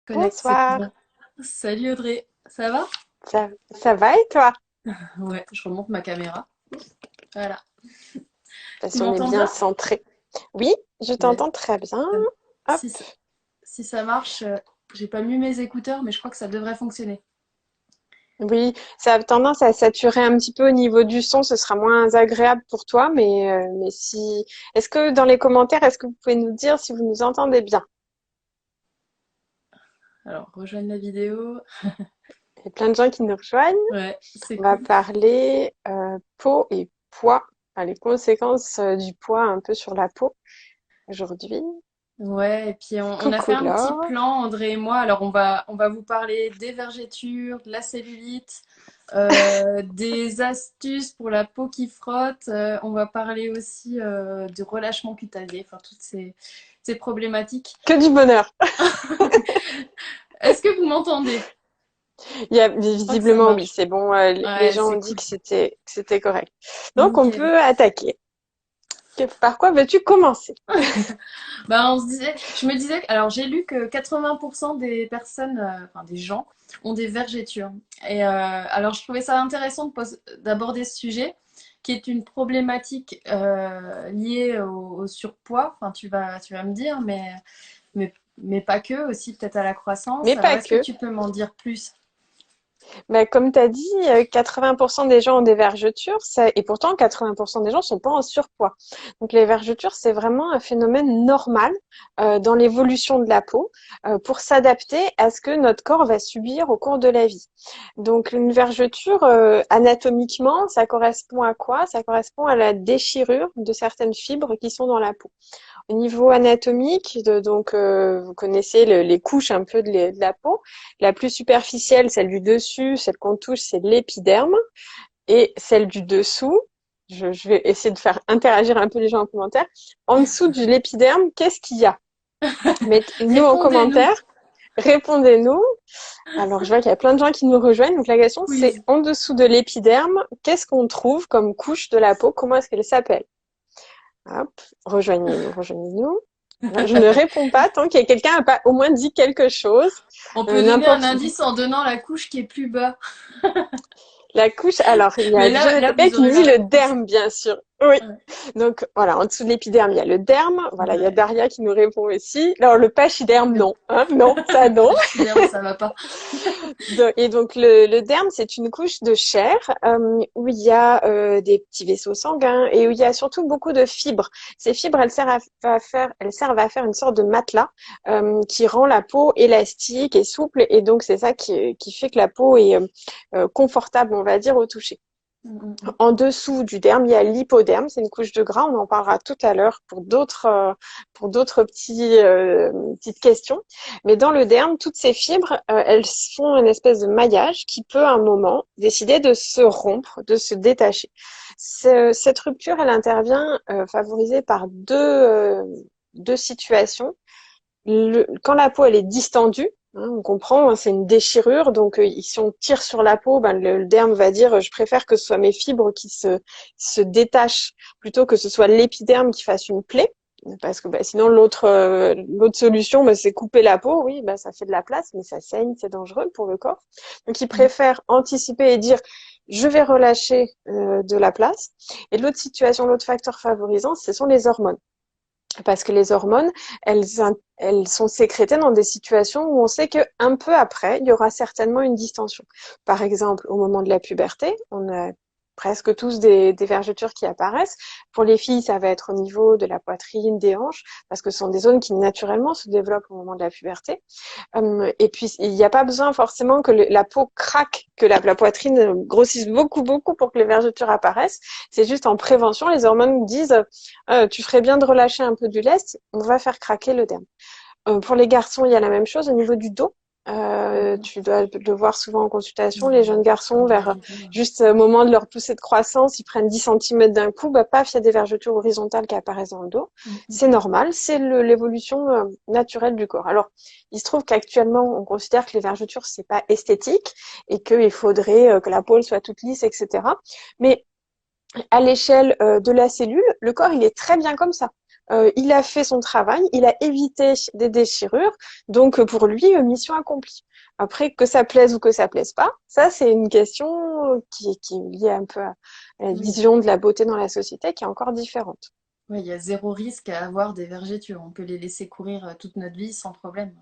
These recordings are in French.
Connect, c'est Bonsoir, bon. Salut Audrey, ça va? ça va et toi? Ouais, je remonte ma caméra. Voilà. Tu Parce qu'on est m'entends bien bien? centré. Oui, je Ouais. t'entends très bien. Ça- Hop. Si, ça si ça marche, j'ai pas mis mes écouteurs, mais je crois que ça devrait fonctionner. Oui, ça a tendance à saturer un petit peu au niveau du son, ce sera moins agréable pour toi, mais si... Est-ce que dans les commentaires, est-ce que vous pouvez nous dire si vous nous entendez bien? Alors, rejoigne la vidéo. Il y a plein de gens qui nous rejoignent. Ouais, c'est On va cool. parler peau et poids, enfin, les conséquences du poids un peu sur la peau aujourd'hui. Ouais, et puis on a fait Coucou un petit Laure. plan, André et moi. Alors, on va vous parler des vergetures, de la cellulite, des astuces pour la peau qui frotte. On va parler aussi du relâchement cutané, enfin, toutes ces problématiques. Que du bonheur. Est-ce que vous m'entendez? Je crois que ça Visiblement, oui, marche. c'est bon. Les Ouais, gens ont c'est dit cool. que c'était correct. Donc, on Nickel. peut attaquer. Par quoi veux-tu commencer? Bah, je me disais, alors j'ai lu que 80% des personnes, enfin des gens, ont des vergetures. Et alors je trouvais ça intéressant d'aborder ce sujet, qui est une problématique liée au surpoids. Enfin, tu vas me dire, mais pas que, aussi peut-être à la croissance. Mais Alors pas est-ce que que. tu peux m'en dire plus? Mais comme tu as dit, 80% des gens ont des vergetures, et pourtant 80% des gens sont pas en surpoids. Donc les vergetures, c'est vraiment un phénomène normal dans l'évolution de la peau pour s'adapter à ce que notre corps va subir au cours de la vie. Donc une vergeture, anatomiquement, ça correspond à quoi? Ça correspond à la déchirure de certaines fibres qui sont dans la peau. Au niveau anatomique, vous connaissez les couches un peu de la peau. La plus superficielle, celle du dessus, celle qu'on touche, c'est l'épiderme. Et celle du dessous, je vais essayer de faire interagir un peu les gens en commentaire. En dessous de l'épiderme, qu'est-ce qu'il y a? Mettez-nous en Répondez-nous. commentaire, répondez-nous. Alors, je vois qu'il y a plein de gens qui nous rejoignent. Donc, la question, c'est Quiz. en dessous de l'épiderme, qu'est-ce qu'on trouve comme couche de la peau? Comment est-ce qu'elle s'appelle? Hop, rejoignez-nous, rejoignez-nous. Je ne réponds pas tant qu'il y a quelqu'un qui n'a pas au moins dit quelque chose. On peut donner un N'importe. indice en donnant la couche qui est plus bas. La couche, alors il y Mais a déjà là quelqu'un vous qui me aurez dit la le réponse. derme, bien sûr. Oui. Ouais. Donc voilà, en dessous de l'épiderme, il y a le derme. Voilà, il y a Ouais. Daria qui nous répond aussi. Alors le pachyderme, Le non. Hein, non, ça non. pachyderme, ça va pas. Et donc le derme, c'est une couche de chair où il y a des petits vaisseaux sanguins et où il y a surtout beaucoup de fibres. Ces fibres, elles servent à faire une sorte de matelas qui rend la peau élastique et souple. Et donc c'est ça qui fait que la peau est confortable, on va dire, au toucher. Mm, mm, mm. En dessous du derme, il y a l'hypoderme, c'est une couche de gras. On en parlera tout à l'heure pour d'autres petites questions. Mais dans le derme, toutes ces fibres, elles font une espèce de maillage qui peut à un moment décider de se rompre, de se détacher. Cette rupture, elle intervient favorisée par deux situations. Quand la peau elle est distendue, hein, on comprend, hein, c'est une déchirure, donc si on tire sur la peau, ben, le derme va dire je préfère que ce soit mes fibres qui se détachent plutôt que ce soit l'épiderme qui fasse une plaie. Parce que bah, sinon l'autre solution bah, c'est couper la peau, oui bah, ça fait de la place mais ça saigne, c'est dangereux pour le corps. Donc ils préfèrent anticiper et dire je vais relâcher de la place. Et l'autre situation, l'autre facteur favorisant, ce sont les hormones. Parce que les hormones, elles sont sécrétées dans des situations où on sait que un peu après, il y aura certainement une distension. Par exemple, au moment de la puberté, on a presque tous des vergetures qui apparaissent. Pour les filles, ça va être au niveau de la poitrine, des hanches, parce que ce sont des zones qui naturellement se développent au moment de la puberté. Et puis, il n'y a pas besoin forcément que la peau craque, que la poitrine grossisse beaucoup, beaucoup pour que les vergetures apparaissent. C'est juste en prévention, les hormones disent tu ferais bien de relâcher un peu du lest, on va faire craquer le derme. Pour les garçons, il y a la même chose au niveau du dos. D'accord. Tu dois le voir souvent en consultation. Les jeunes Ouais, garçons, comme vers David. juste au moment de leur poussée de croissance, ils prennent 10 centimètres d'un coup, bah, paf, il y a des vergetures horizontales qui apparaissent dans le dos. Mm, mm, C'est normal, c'est l'évolution naturelle du corps. Alors, il se trouve qu'actuellement, on considère que les vergetures, c'est pas esthétique et qu'il faudrait que la peau soit toute lisse, etc. Mais à l'échelle de la cellule, le corps, il est très bien comme ça. il a fait son travail, il a évité des déchirures, donc pour lui, mission accomplie. Après, que ça plaise ou que ça plaise pas, ça c'est une question qui est liée un peu à la Oui. vision de la beauté dans la société qui est encore différente. Ouais, il y a zéro risque à avoir des vergetures. On peut les laisser courir toute notre vie sans problème.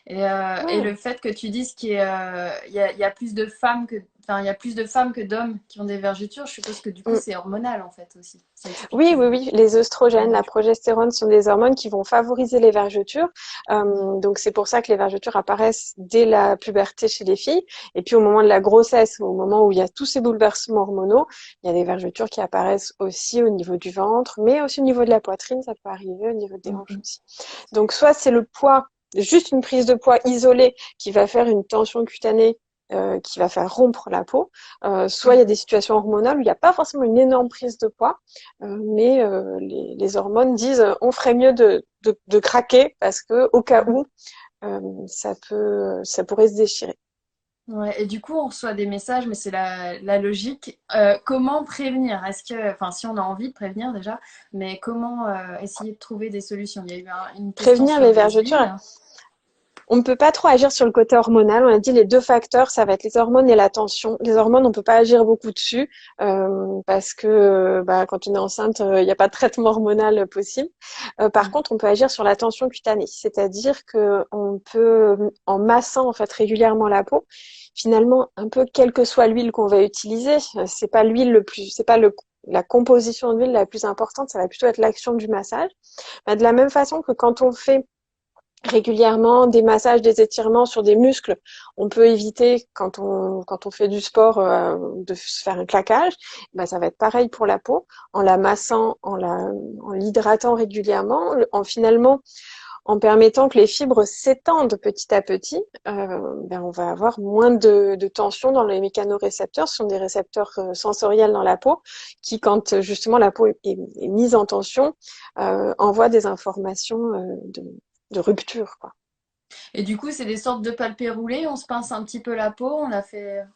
Et Ouais. le fait que tu dises il y a plus de femmes il y a plus de femmes que d'hommes qui ont des vergetures, je suppose que du coup, Mm. c'est hormonal en fait aussi. Ça explique. Oui, oui, oui. Les oestrogènes, Ouais. la progestérone sont des hormones qui vont favoriser les vergetures. Donc c'est pour ça que les vergetures apparaissent dès la puberté chez les filles. Et puis au moment de la grossesse, au moment où il y a tous ces bouleversements hormonaux, il y a des vergetures qui apparaissent aussi au niveau du ventre, mais aussi au niveau de la poitrine, ça peut arriver au niveau des hanches Mhm. aussi. Donc soit c'est le poids, juste une prise de poids isolée qui va faire une tension cutanée qui va faire rompre la peau. Soit il y a des situations hormonales où il n'y a pas forcément une énorme prise de poids, mais les hormones disent on ferait mieux de craquer parce que au cas où ça pourrait se déchirer. Ouais, et du coup, on reçoit des messages, mais c'est la logique. Comment prévenir? Enfin, si on a envie de prévenir déjà, mais comment essayer de trouver des solutions? Il y a eu une question Prévenir sur les les vergetures, huiles. on ne peut pas trop agir sur le côté hormonal. On a dit les deux facteurs, ça va être les hormones et la tension. Les hormones, on peut pas agir beaucoup dessus parce que quand on est enceinte, il n'y a pas de traitement hormonal possible. Par Mm. contre, on peut agir sur la tension cutanée, c'est-à-dire que on peut, en massant en fait régulièrement la peau, finalement, un peu quelle que soit l'huile qu'on va utiliser, c'est pas l'huile le plus, c'est pas la composition d'huile la plus importante, ça va plutôt être l'action du massage. De la même façon que quand on fait régulièrement des massages, des étirements sur des muscles. On peut éviter quand on fait du sport de se faire un claquage. Ça va être pareil pour la peau, en la massant, en l'hydratant régulièrement, en permettant que les fibres s'étendent petit à petit. On va avoir moins de tension dans les mécanorécepteurs. Ce sont des récepteurs sensoriels dans la peau qui, quand justement la peau est mise en tension, envoient des informations de rupture, quoi. Et du coup, c'est des sortes de palpés roulés. On se pince un petit peu la peau, on la fait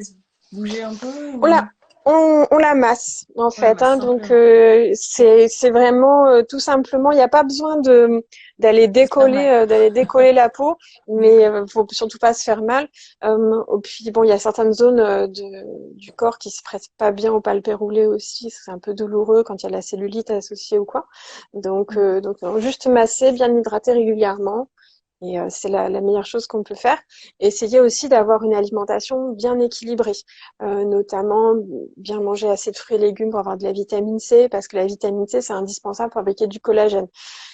se bouger un peu On ou la, on la masse en on la fait, masse hein, donc simplement. c'est vraiment tout simplement, il n'y a pas besoin de De se faire mal. d'aller décoller la peau, mais D'accord. faut surtout pas se faire mal. Puis bon, il y a certaines zones du corps qui se prêtent pas bien au palpé roulé aussi, c'est un peu douloureux quand il y a la cellulite associée ou quoi. Donc non, juste masser, bien hydrater régulièrement. Et c'est la meilleure chose qu'on peut faire. Essayer aussi d'avoir une alimentation bien équilibrée, notamment bien manger assez de fruits et légumes pour avoir de la vitamine C, parce que la vitamine C, c'est indispensable pour fabriquer du collagène.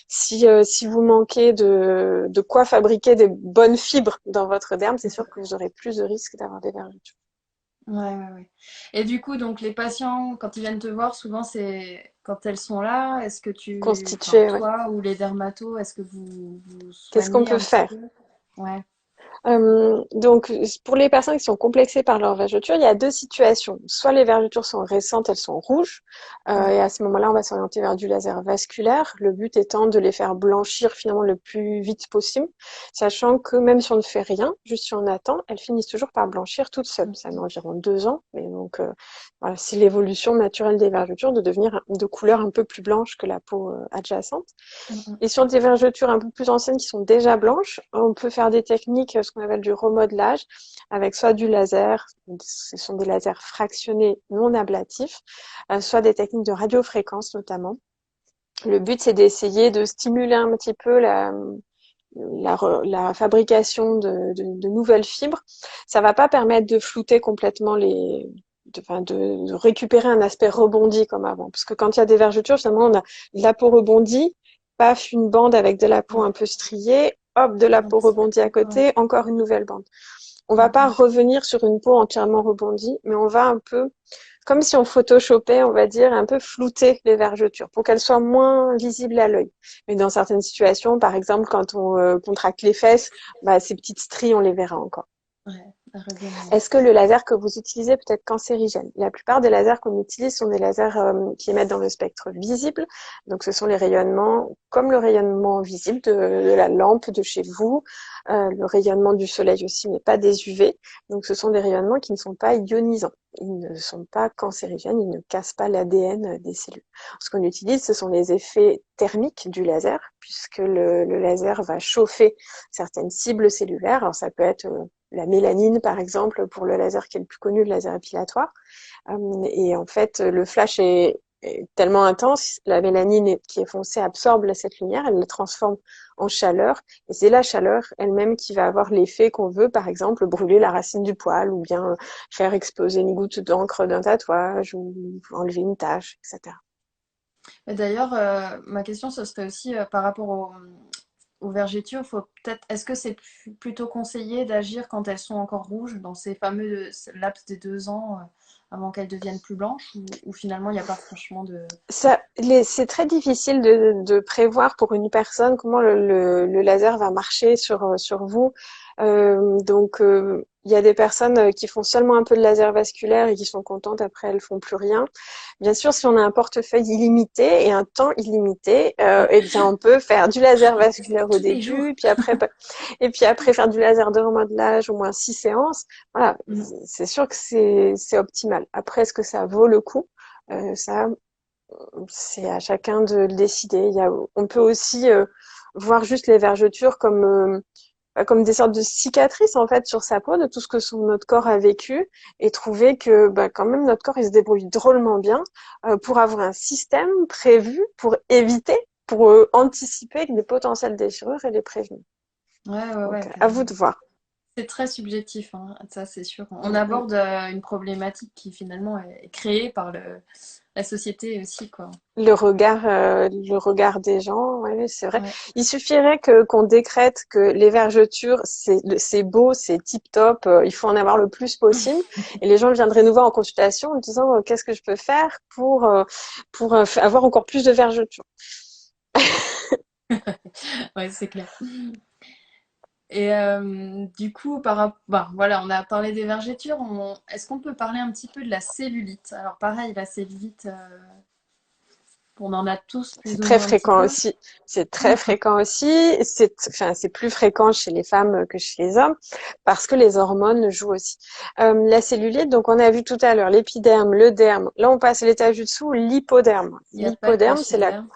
Si vous manquez de quoi fabriquer des bonnes fibres dans votre derme, c'est sûr que vous aurez plus de risques d'avoir des vergetures. Ouais, ouais, ouais. Et du coup, donc les patients, quand ils viennent te voir, souvent c'est quand elles sont là, enfin Constituées, ouais. toi ou les dermatos, est-ce que vous Qu'est-ce qu'on soignez peut un petit faire? peu? Ouais. Donc, pour les personnes qui sont complexées par leurs vergetures, il y a deux situations. Soit les vergetures sont récentes, elles sont rouges, Mm. et à ce moment-là, on va s'orienter vers du laser vasculaire. Le but étant de les faire blanchir finalement le plus vite possible, sachant que même si on ne fait rien, juste si on attend, elles finissent toujours par blanchir toutes seules. Ça met environ 2 ans, et donc voilà, c'est l'évolution naturelle des vergetures de devenir de couleur un peu plus blanche que la peau adjacente. Mm, mm. Et sur des vergetures un peu plus anciennes qui sont déjà blanches, on peut faire des techniques, ce qu'on appelle du remodelage, avec soit du laser, ce sont des lasers fractionnés non ablatifs, soit des techniques de radiofréquence notamment. Le but, c'est d'essayer de stimuler un petit peu la fabrication de nouvelles fibres. Ça va pas permettre de flouter complètement de récupérer un aspect rebondi comme avant. Parce que quand il y a des vergetures, finalement, on a de la peau rebondie, paf, une bande avec de la peau un peu striée, hop, de la peau rebondie à Ouais. côté, encore une nouvelle bande. On va Mm, pas mm. revenir sur une peau entièrement rebondie, mais on va un peu, comme si on photoshopait, on va dire, un peu flouter les vergetures pour qu'elles soient moins visibles à l'œil. Mais dans certaines situations, par exemple, quand on contracte les fesses, ces petites stries, on les verra encore. Ouais. la rayonnement. Est-ce que le laser que vous utilisez peut être cancérigène? La plupart des lasers qu'on utilise sont des lasers qui émettent dans le spectre visible. Donc, ce sont les rayonnements comme le rayonnement visible de la lampe de chez vous, le rayonnement du soleil aussi, mais pas des UV. Donc, ce sont des rayonnements qui ne sont pas ionisants. Ils ne sont pas cancérigènes, ils ne cassent pas l'ADN des cellules. Ce qu'on utilise, ce sont les effets thermiques du laser, puisque le laser va chauffer certaines cibles cellulaires. Alors, ça peut être la mélanine, par exemple, pour le laser qui est le plus connu, le laser épilatoire. Et en fait, le flash est tellement intense, la mélanine qui est foncée absorbe cette lumière, elle la transforme en chaleur, et c'est la chaleur elle-même qui va avoir l'effet qu'on veut, par exemple brûler la racine du poil, ou bien faire exploser une goutte d'encre d'un tatouage, ou enlever une tache, etc. D'ailleurs, ma question, ce serait aussi par rapport aux vergetures, faut peut-être, est-ce que c'est plutôt conseillé d'agir quand elles sont encore rouges, dans ces fameux laps des 2 ans, avant qu'elles deviennent plus blanches, ou finalement il n'y a pas franchement de... C'est très difficile de prévoir pour une personne comment le laser va marcher sur vous. Il y a des personnes qui font seulement un peu de laser vasculaire et qui sont contentes, après elles font plus rien. Bien sûr, si on a un portefeuille illimité et un temps illimité, eh bien on peut faire du laser vasculaire au Tous les jours. début, et puis après faire du laser de remodelage, au moins 6 séances. Voilà, c'est sûr que c'est optimal. Après, est-ce que ça vaut le coup? Ça, c'est à chacun de le décider. On peut aussi voir juste les vergetures comme des sortes de cicatrices en fait sur sa peau de tout ce que notre corps a vécu, et trouver que quand même notre corps il se débrouille drôlement bien pour avoir un système prévu pour éviter, pour anticiper les potentielles déchirures et les prévenir. Ouais, ouais, Donc ouais. à vous de voir. C'est très subjectif, hein, ça c'est sûr. On Mm, mm. aborde une problématique qui finalement est créée par la société aussi, quoi. Le regard des gens, ouais, c'est vrai. Ouais. Il suffirait qu'on décrète que les vergetures, c'est beau, c'est tip-top, il faut en avoir le plus possible. Et les gens viendraient nous voir en consultation en disant qu'est-ce que je peux faire pour avoir encore plus de vergetures. Ouais, c'est clair. Et du coup, voilà, on a parlé des vergetures. Est-ce qu'on peut parler un petit peu de la cellulite? Alors pareil, la cellulite, on en a tous plus C'est ou très moins un petit fréquent peu. aussi. C'est très fréquent aussi. C'est plus fréquent chez les femmes que chez les hommes parce que les hormones jouent aussi. La cellulite, donc on a vu tout à l'heure l'épiderme, le derme. Là, on passe à l'étage du dessous, l'hypoderme. Il n'y a pas le L'hypoderme, c'est la... pachyderme.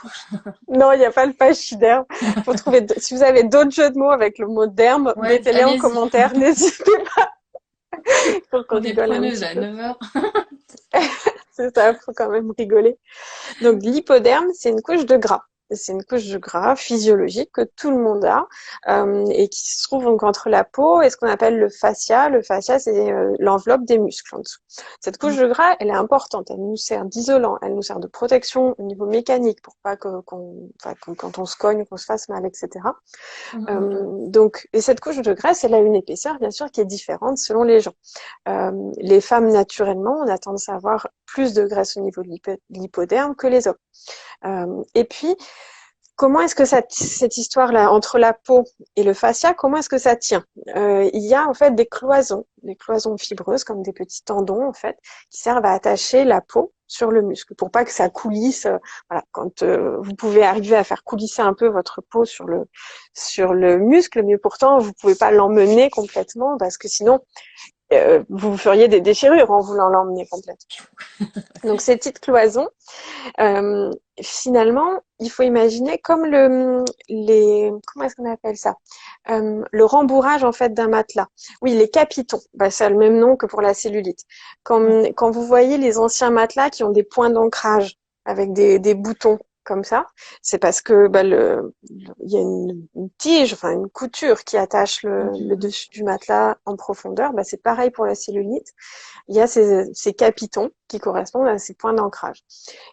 Non, il n'y a pas le pachyderme. Faut trouver, si vous avez d'autres jeux de mots avec le mot derme, Ouais, mettez-les en allez-y. commentaire. N'hésitez pas pour qu'on On est rigole un preneuse petit à peu. 9h. C'est ça, faut quand même rigoler. Donc l'hypoderme, c'est une couche de gras. C'est une couche de gras physiologique que tout le monde a et qui se trouve donc entre la peau et ce qu'on appelle le fascia. Le fascia, c'est l'enveloppe des muscles en dessous. Cette couche de gras, elle est importante. Elle nous sert d'isolant, elle nous sert de protection au niveau mécanique pour pas quand on se cogne, qu'on se fasse mal, etc. Et cette couche de graisse, elle a une épaisseur, bien sûr, qui est différente selon les gens. Les femmes, naturellement, on a tendance à avoir plus de graisse au niveau de l'hypoderme que les hommes. Et puis, comment est-ce que cette histoire-là entre la peau et le fascia, comment est-ce que ça tient? Il y a en fait des cloisons fibreuses comme des petits tendons en fait, qui servent à attacher la peau sur le muscle pour pas que ça coulisse. Voilà, quand vous pouvez arriver à faire coulisser un peu votre peau sur le muscle, mais pourtant vous pouvez pas l'emmener complètement parce que sinon vous feriez des déchirures en voulant l'emmener complètement. Donc ces petites cloisons, finalement, il faut imaginer comme comment est-ce qu'on appelle ça? Le rembourrage en fait d'un matelas. Oui, les capitons. Ça a le même nom que pour la cellulite. Quand vous voyez les anciens matelas qui ont des points d'ancrage avec des boutons comme ça, c'est parce que il y a une tige, enfin une couture qui attache le dessus du matelas en profondeur. C'est pareil pour la cellulite. Il y a ces capitons qui correspondent à ces points d'ancrage.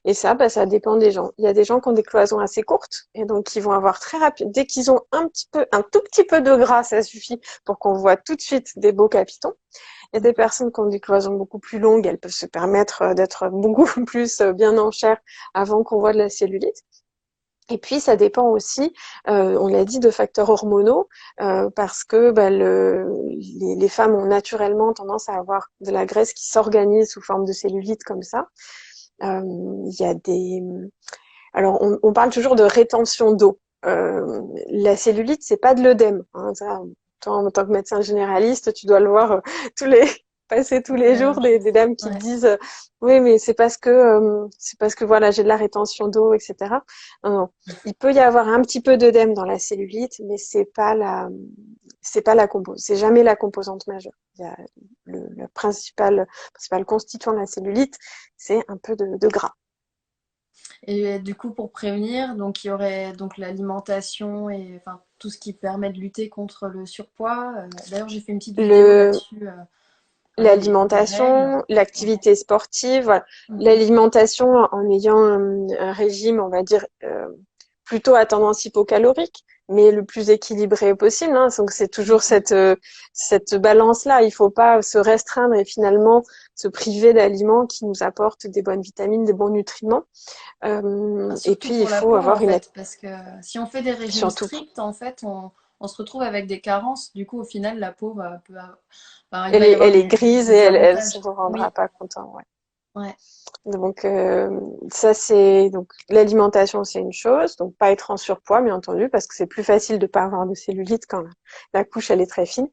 Et ça, ça dépend des gens. Il y a des gens qui ont des cloisons assez courtes et donc qui vont avoir très rapide, dès qu'ils ont un tout petit peu de gras, ça suffit pour qu'on voit tout de suite des beaux capitons. Il y a des personnes qui ont des cloisons beaucoup plus longues, elles peuvent se permettre d'être beaucoup plus bien en chair avant qu'on voit de la cellulite. Et puis, ça dépend aussi, on l'a dit, de facteurs hormonaux, parce que les femmes ont naturellement tendance à avoir de la graisse qui s'organise sous forme de cellulite comme ça. Il y a des... Alors, on parle toujours de rétention d'eau. La cellulite, c'est pas de l'œdème. Hein, ça, toi, en tant que médecin généraliste, tu dois le voir tous les passer tous les C'est la jours même chose. des dames qui te Ouais. disent oui, mais c'est parce que voilà, j'ai de la rétention d'eau, etc. Non, non. Il peut y avoir un petit peu d'œdème dans la cellulite, mais c'est pas la compo, c'est jamais la composante majeure. Il y a le principal constituant de la cellulite, c'est un peu de gras. Et du coup, pour prévenir, donc il y aurait donc l'alimentation et enfin tout ce qui permet de lutter contre le surpoids. D'ailleurs, j'ai fait une petite vidéo Le là-dessus, voilà, des règles. L'alimentation, l'activité sportive, voilà. Mhm. L'alimentation en ayant un régime, on va dire, plutôt à tendance hypocalorique, mais le plus équilibré possible. Hein. Donc c'est toujours cette balance-là. Il faut pas se restreindre et finalement se priver d'aliments qui nous apportent des bonnes vitamines, des bons nutriments. Enfin, Et surtout puis il pour la faut peau en avoir fait, parce que si on fait des régimes surtout, stricts, en fait, on se retrouve avec des carences. Du coup, au final, la peau enfin, il va y avoir elle est des grise et elle se désavantages. rendra Oui, pas content. Ouais. ouais, Donc ça c'est donc l'alimentation c'est une chose, donc pas être en surpoids bien entendu parce que c'est plus facile de pas avoir de cellulite quand la couche elle est très fine.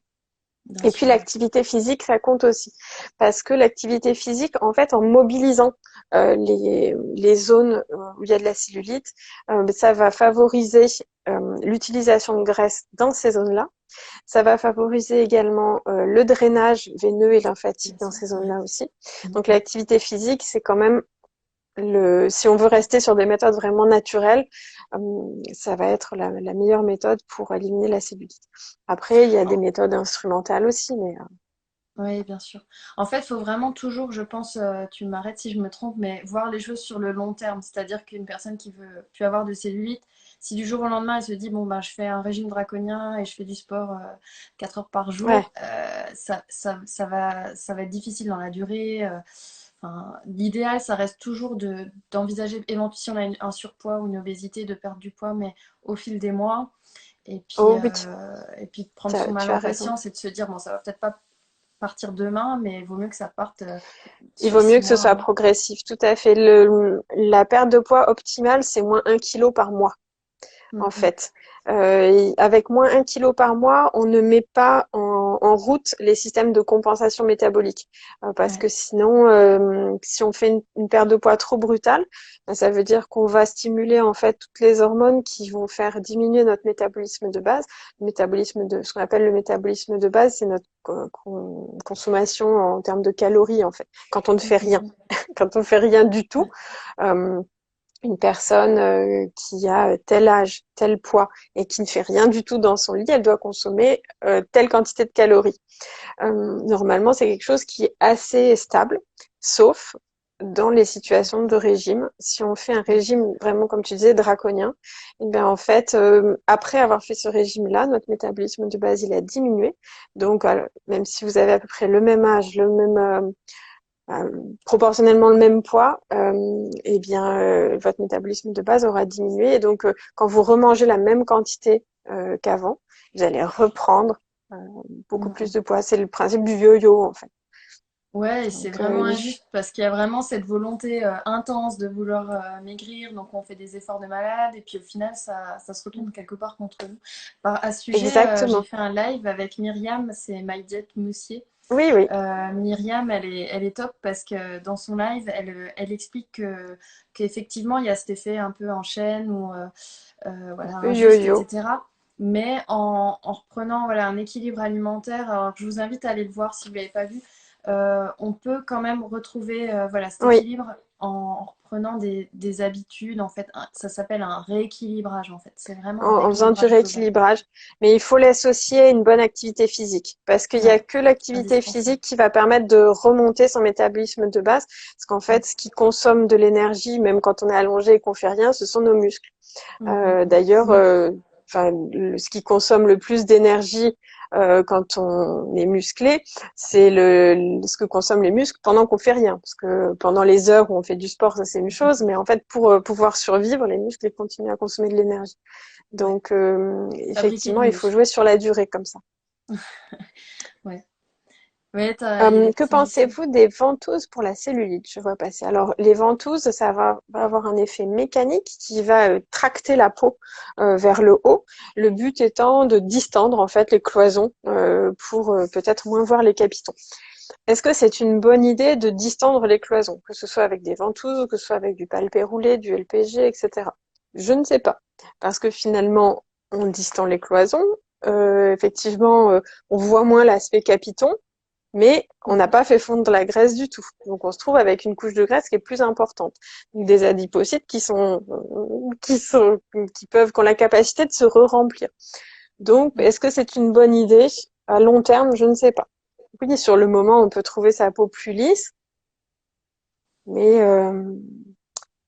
bien Et puis sûr. Ouais. l'activité physique ça compte aussi parce que l'activité physique en fait en mobilisant les zones où il y a de la cellulite, ça va favoriser l'utilisation de graisse dans ces zones-là. Ça va favoriser également le drainage veineux et lymphatique Bien dans sûr. ces Ouais. zones-là aussi. Donc Mhm. l'activité physique, c'est quand même si on veut rester sur des méthodes vraiment naturelles, ça va être la meilleure méthode pour éliminer la cellulite. Après, il y a des méthodes instrumentales aussi, mais Oui, bien sûr. En fait, il faut vraiment toujours, je pense, tu m'arrêtes si je me trompe, mais voir les choses sur le long terme. C'est-à-dire qu'une personne qui veut plus avoir de cellulite, si du jour au lendemain, elle se dit, bon, ben, je fais un régime draconien et je fais du sport 4 heures par ouais. jour, ça va être difficile dans la durée. Enfin, l'idéal, ça reste toujours d'envisager, éventuellement, si on a un surpoids ou une obésité, de perdre du poids, mais au fil des mois. Oh oui, Et puis de prendre son mal tu as en raison. patience et de se dire, bon, ça va peut-être pas partir demain, mais il vaut mieux que ça parte Il sur vaut mieux six que ce mois, soit un an. progressif, tout à fait. La perte de poids optimale, c'est moins 1 kilo par mois. En Mhm. fait. Avec moins 1 kilo par mois, on ne met pas en route les systèmes de compensation métabolique. Parce Ouais. que sinon, si on fait une perte de poids trop brutale, ça veut dire qu'on va stimuler en fait toutes les hormones qui vont faire diminuer notre métabolisme de base. Ce qu'on appelle le métabolisme de base, c'est notre consommation en termes de calories en fait. Quand on ne fait rien, Mhm. quand on fait rien du tout. Ouais. Euh, une personne qui a tel âge, tel poids et qui ne fait rien du tout dans son lit, elle doit consommer telle quantité de calories. Normalement, c'est quelque chose qui est assez stable, sauf dans les situations de régime. Si on fait un régime vraiment, comme tu disais, draconien, et bien en fait, après avoir fait ce régime-là, notre métabolisme de base, il a diminué. Donc, même si vous avez à peu près le même âge, le même proportionnellement le même poids, eh bien votre métabolisme de base aura diminué et donc quand vous remangez la même quantité qu'avant, vous allez reprendre euh, beaucoup plus Mhm. de poids. C'est le principe du yo-yo en fait. Ouais, et c'est Donc vraiment injuste parce qu'il y a vraiment cette volonté intense de vouloir maigrir, donc on fait des efforts de malade, et puis au final, ça se retourne quelque part contre nous. À ce sujet, j'ai exactement. fait un live avec Myriam, c'est My Diet Moussier. Oui, oui. Myriam, elle est top parce que dans son live, elle explique qu'effectivement, il y a cet effet un peu en chaîne ou voilà, Le injuste, yo-yo. etc. Mais en reprenant voilà, un équilibre alimentaire, alors je vous invite à aller le voir si vous ne l'avez pas vu, on peut quand même retrouver voilà, cet Oui. équilibre en reprenant des habitudes. En fait, ça s'appelle un rééquilibrage. En fait, c'est vraiment un En faisant du rééquilibrage global. rééquilibrage. Mais il faut l'associer à une bonne activité physique. Parce qu'il n'y a Ouais, que l'activité indispensable. physique qui va permettre de remonter son métabolisme de base. Parce qu'en fait, ce qui consomme de l'énergie, même quand on est allongé et qu'on fait rien, ce sont nos muscles. Mm, mm, mm. D'ailleurs, Oui, ce qui consomme le plus d'énergie quand on est musclé, c'est ce que consomment les muscles pendant qu'on fait rien. Parce que pendant les heures où on fait du sport, ça c'est une chose, mais en fait, pour pouvoir survivre, les muscles ils continuent à consommer de l'énergie. Ouais. Donc, Fabriquer effectivement, du il faut muscle. jouer sur la durée comme ça. Ouais. Ouais, il est, Que pensez-vous des ventouses pour la cellulite? Je vois passer. Alors, les ventouses, ça va avoir un effet mécanique qui va tracter la peau vers le haut. Le but étant de distendre en fait les cloisons pour peut-être moins voir les capitons. Est-ce que c'est une bonne idée de distendre les cloisons, que ce soit avec des ventouses ou que ce soit avec du palpé roulé, du LPG, etc. Je ne sais pas, parce que finalement, on distend les cloisons. Effectivement, on voit moins l'aspect capiton, mais on n'a Mhm. pas fait fondre la graisse du tout. Donc on se trouve avec une couche de graisse qui est plus importante. Donc, des adipocytes qui ont la capacité de se re-remplir. Donc est-ce que c'est une bonne idée? À long terme, je ne sais pas. Oui, sur le moment, on peut trouver sa peau plus lisse, mais je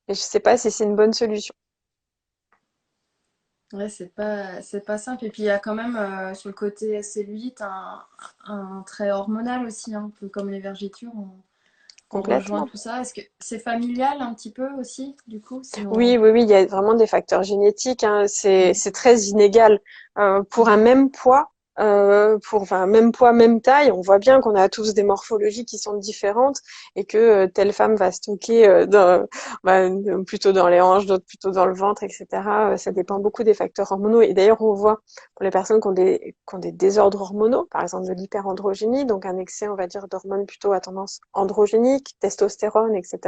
ne sais pas si c'est une bonne solution. Ouais, c'est pas simple. Et puis il y a quand même sur le côté cellulite un trait hormonal aussi, hein, un peu comme les vergetures. On rejoint Complètement. tout ça. Est-ce que c'est familial un petit peu aussi, du coup, Oui, sinon... oui, oui, il y a vraiment des facteurs génétiques, hein. Mm. C'est très inégal. Pour un Mhm. même poids, enfin, même poids, même taille, on voit bien qu'on a tous des morphologies qui sont différentes et que telle femme va stocker plutôt dans les hanches, d'autres plutôt dans le ventre, etc. Ça dépend beaucoup des facteurs hormonaux. Et d'ailleurs, on voit pour les personnes qui ont des désordres hormonaux, par exemple de l'hyperandrogénie, donc un excès, on va dire, d'hormones plutôt à tendance androgénique, testostérone, etc.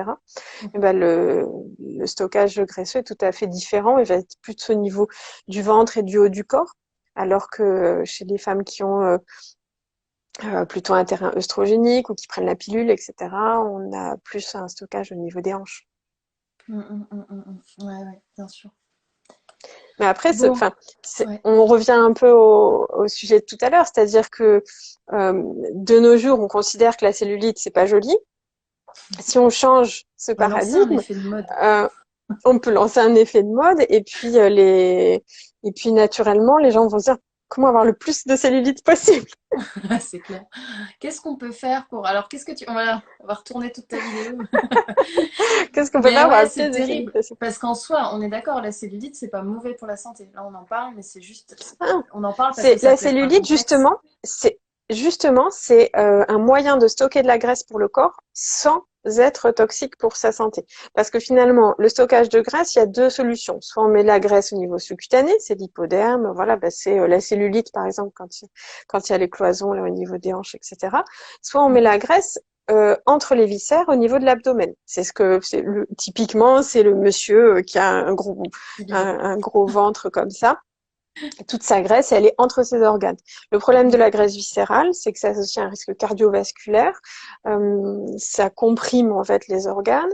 Eh Mhm. ben, le stockage graisseux est tout à fait différent et va être plus au niveau du ventre et du haut du corps, alors que chez les femmes qui ont plutôt un terrain œstrogénique ou qui prennent la pilule, etc., on a plus un stockage au niveau des hanches. Mm, mm, mm, mm, mm. Ouais, ouais, bien sûr. Mais après, Bon, ouais. on revient un peu au sujet de tout à l'heure, c'est-à-dire que de nos jours, on considère que la cellulite, c'est pas joli. Si on change ce On va lancer un paradigme, effet de mode. euh, on peut lancer un effet de mode et puis et puis naturellement les gens vont se dire comment avoir le plus de cellulite possible. C'est clair. Qu'est-ce qu'on peut faire pour... Alors, qu'est-ce que tu... on va retourner toute ta vidéo. Qu'est-ce qu'on peut Mais faire pour ouais, avoir c'est plus de cellulite terrible. possible? Parce qu'en soi, on est d'accord, la cellulite, c'est pas mauvais pour la santé. Là, on en parle, mais c'est juste... Ah, On en parle parce que c'est ça la peut être un cellulite complexe. c'est un moyen de stocker de la graisse pour le corps sans être toxique pour sa santé. Parce que finalement, le stockage de graisse, il y a deux solutions. Soit on met de la graisse au niveau sous-cutané, c'est l'hypoderme, voilà, c'est la cellulite par exemple quand il y a les cloisons là au niveau des hanches, etc. Soit on met la Mhm. graisse entre les viscères au niveau de l'abdomen. Typiquement, c'est le monsieur qui a Bilieux. un gros ventre comme ça, toute sa graisse, elle est entre ses organes. Le problème de Mhm. la graisse viscérale, c'est que ça associe un risque cardiovasculaire, ça comprime en fait les organes,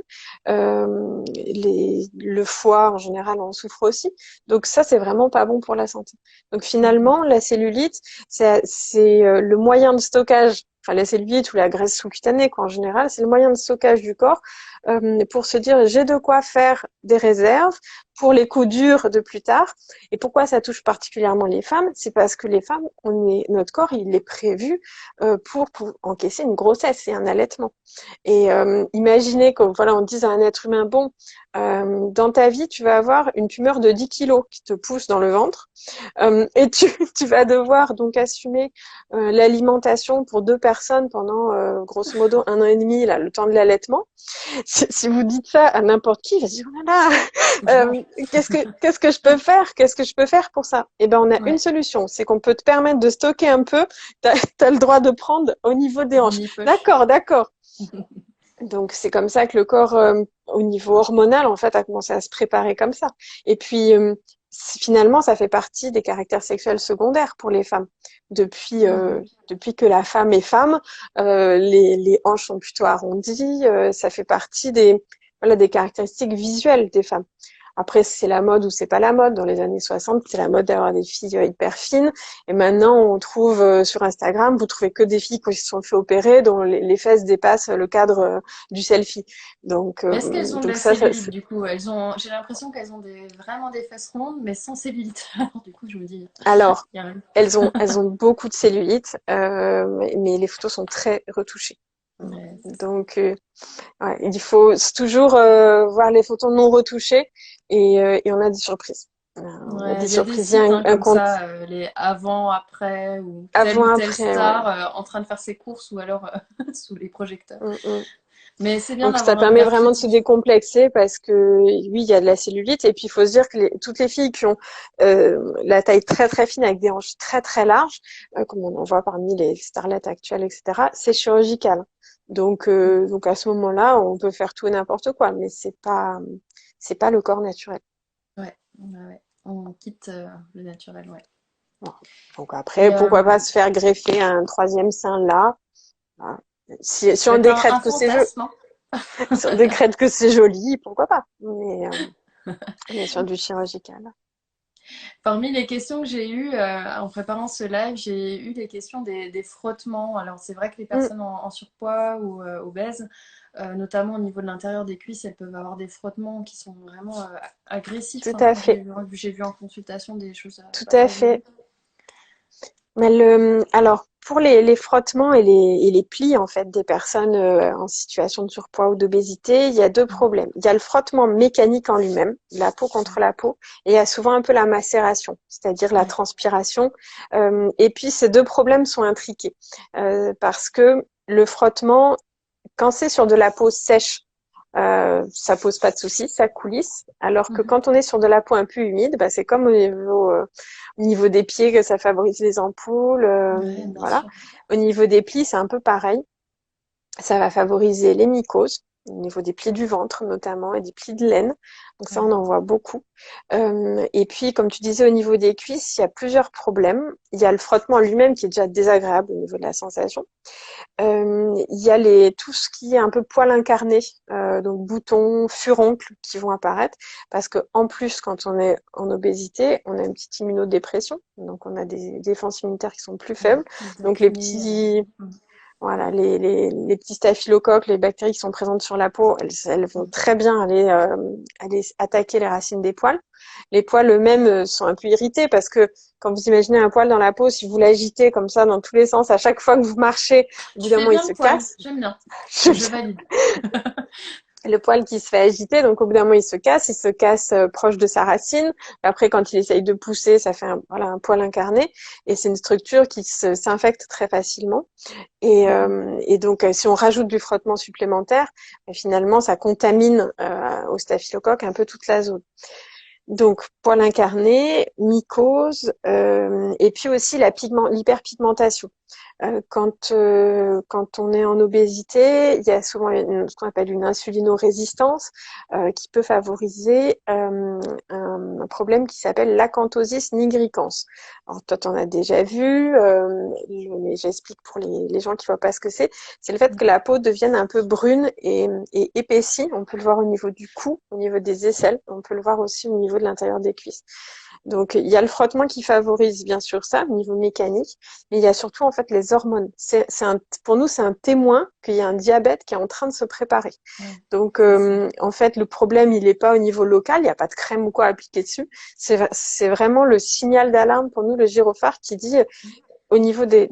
le foie en général en souffre aussi. Donc ça, c'est vraiment pas bon pour la santé. Donc Mhm. finalement, la cellulite, c'est le moyen de stockage. Enfin, la cellulite ou la graisse sous-cutanée, quoi, en général, c'est le moyen de stockage du corps pour se dire j'ai de quoi faire des réserves pour les coups durs de plus tard. Et pourquoi ça touche particulièrement les femmes? C'est parce que les femmes, notre corps, il est prévu pour encaisser une grossesse et un allaitement. Et imaginez que voilà, on dise à un être humain, bon, dans ta vie, tu vas avoir une tumeur de 10 kilos qui te pousse dans le ventre et tu vas devoir donc assumer l'alimentation pour deux personnes pendant grosso modo 1 an et demi, là, le temps de l'allaitement. Si vous dites ça à n'importe qui, il va se dire, oh là là, qu'est-ce que je peux faire? Qu'est-ce que je peux faire pour ça? Eh ben, on a une Ouais, solution, c'est qu'on peut te permettre de stocker un peu. T'as le droit de prendre au niveau des hanches. mini poche. D'accord, d'accord. Donc c'est comme ça que le corps, au niveau hormonal, en fait, a commencé à se préparer comme ça. Et puis finalement, ça fait partie des caractères sexuels secondaires pour les femmes. Depuis Mhm. depuis que la femme est femme, les hanches sont plutôt arrondies. Ça fait partie des caractéristiques visuelles des femmes. Après, c'est la mode ou c'est pas la mode. Dans les années 60, c'est la mode d'avoir des filles hyper fines. Et maintenant, on trouve sur Instagram, vous trouvez que des filles qui se sont fait opérer, dont les fesses dépassent le cadre du selfie. Donc, Mais est-ce qu'elles ont de donc la cellulite du coup? J'ai l'impression qu'elles ont vraiment des fesses rondes, mais sans cellulite. Alors, du coup, je me dis, alors, il y a même. elles ont beaucoup de cellulite, mais les photos sont très retouchées. Ouais, c'est ça. Donc, ouais, il faut toujours voir les photos non retouchées et on a des surprises. On a Ouais, des il y a des surprises. Il y a sites un comme compte ça, les avant, après, ou telle avant-après, ouais. star en train de faire ses courses ou alors sous les projecteurs. Mm, mm. Mais c'est bien Donc ça d'avoir un permet regard vraiment de se critique. décomplexer parce que oui, il y a de la cellulite et puis il faut se dire que toutes les filles qui ont la taille très très fine avec des hanches très très larges, comme on en voit parmi les starlettes actuelles, etc., c'est chirurgical. Donc à ce moment-là, on peut faire tout et n'importe quoi, mais c'est pas le corps naturel. Ouais, ouais, ouais. On quitte le naturel, ouais. Voilà. Donc Et après, pourquoi pas se faire greffer un troisième sein là? Voilà. ce Si on serait décrète un que c'est joli, fantasme, hein. si on décrète que c'est joli, pourquoi pas? Mais sur du chirurgical. Parmi les questions que j'ai eues en préparant ce live, j'ai eu les questions des frottements. Alors, c'est vrai que les Mm, personnes en surpoids ou obèses, notamment au niveau de l'intérieur des cuisses, elles peuvent avoir des frottements qui sont vraiment agressifs, tout hein. à J'ai fait, vu, j'ai vu en consultation des choses tout pas à terribles. fait. Mais alors pour les frottements et les plis en fait des personnes en situation de surpoids ou d'obésité, il y a deux problèmes. Il y a le frottement mécanique en lui-même, la peau contre la peau, et il y a souvent un peu la macération, c'est-à-dire la Ouais. transpiration. Et puis ces deux problèmes sont intriqués parce que le frottement, quand c'est sur de la peau sèche, ça pose pas de souci, ça coulisse. Alors que Mhm. quand on est sur de la peau un peu humide, bah, c'est comme au niveau des pieds que ça favorise les ampoules. Ouais, bien Voilà. sûr. Au niveau des plis, c'est un peu pareil. Ça va favoriser les mycoses, au niveau des plis du ventre notamment, et des plis de laine. Donc ça, on Ouais. en voit beaucoup. Et puis, comme tu disais, au niveau des cuisses, il y a plusieurs problèmes. Il y a le frottement lui-même qui est déjà désagréable au niveau de la sensation. Il y a tout ce qui est un peu poil incarné, donc boutons, furoncles qui vont apparaître, parce que en plus, quand on est en obésité, on a une petite immunodépression, donc on a des défenses immunitaires qui sont plus Ouais. faibles. Les Donc les acnés. petits, voilà, les petits staphylocoques, les bactéries qui sont présentes sur la peau, elles vont très bien aller attaquer les racines des poils. Les poils eux-mêmes sont un peu irrités parce que quand vous imaginez un poil dans la peau, si vous l'agitez comme ça dans tous les sens, à chaque fois que vous marchez, au bout Tu d'un fais moment, il bien se le poil. casse. J'aime bien. Je valide. Le poil qui se fait agiter, donc au bout d'un moment, il se casse proche de sa racine. Après, quand il essaye de pousser, ça fait voilà, un poil incarné. Et c'est une structure qui s'infecte très facilement. Mhm. Et donc, si on rajoute du frottement supplémentaire, finalement, ça contamine au staphylocoque un peu toute la zone. Donc, poil incarné, mycose, et puis aussi l'hyperpigmentation. Quand on est en obésité, il y a souvent ce qu'on appelle une insulinorésistance qui peut favoriser un problème qui s'appelle l'acanthosis nigricans. Alors toi, tu en as déjà vu, mais j'explique pour les gens qui voient pas ce que c'est. C'est le fait que la peau devienne un peu brune et épaissie. On peut le voir au niveau du cou, au niveau des aisselles. On peut le voir aussi au niveau de l'intérieur des cuisses. Donc, il y a le frottement qui favorise bien sûr ça, au niveau mécanique, mais il y a surtout en fait les hormones. Pour nous, c'est un témoin qu'il y a un diabète qui est en train de se préparer. Ouais, Donc, c'est ça. en fait, le problème, il n'est pas au niveau local, il n'y a pas de crème ou quoi à appliquer dessus. C'est vraiment le signal d'alarme pour nous, le gyrophare, qui dit au niveau des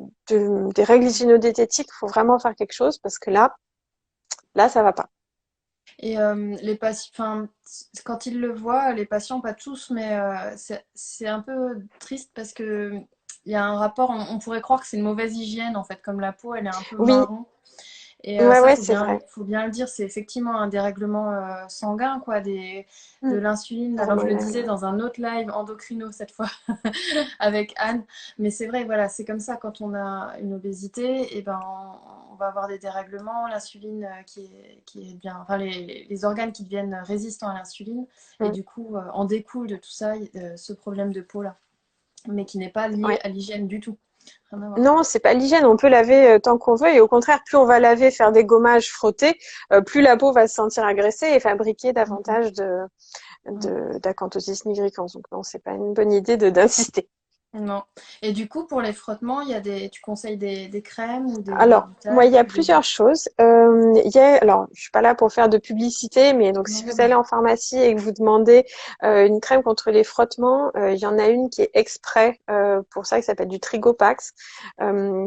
règles gynédététiques, il faut vraiment faire quelque chose parce que là, ça va pas. Et les patients, enfin, quand ils le voient, les patients, pas tous, mais c'est un peu triste parce que il y a un rapport, on pourrait croire que c'est une mauvaise hygiène en fait, comme la peau, elle est un peu Oui, marron. Et ouais, ça, ouais, c'est vrai. faut bien le dire, c'est effectivement un dérèglement sanguin, quoi, de l'insuline. Alors, je le Hormonal. disais dans un autre live, endocrino cette fois, avec Anne. Mais c'est vrai, voilà, c'est comme ça, quand on a une obésité, et ben, on va avoir des dérèglements, l'insuline qui est bien, enfin, les organes qui deviennent résistants à l'insuline. Et Mm. du coup, en découle de tout ça, ce problème de peau-là, mais qui n'est pas lié Ouais. à l'hygiène du tout. Rien à voir. Non, c'est pas l'hygiène. On peut laver tant qu'on veut et au contraire, plus on va laver, faire des gommages, frotter, plus la peau va se sentir agressée et fabriquer Mm, mm. davantage Mm. d'acanthosis nigricans. Donc non, c'est pas une bonne idée d'insister. Non. Et du coup, pour les frottements, tu conseilles des crèmes ou Alors, du moi, il talc y a ou des huiles? plusieurs choses. Alors, je suis pas là pour faire de publicité, mais donc si Non, vous allez mais en pharmacie et que vous demandez une crème contre les frottements, il y en a une qui est exprès pour ça, qui s'appelle du Trigopax,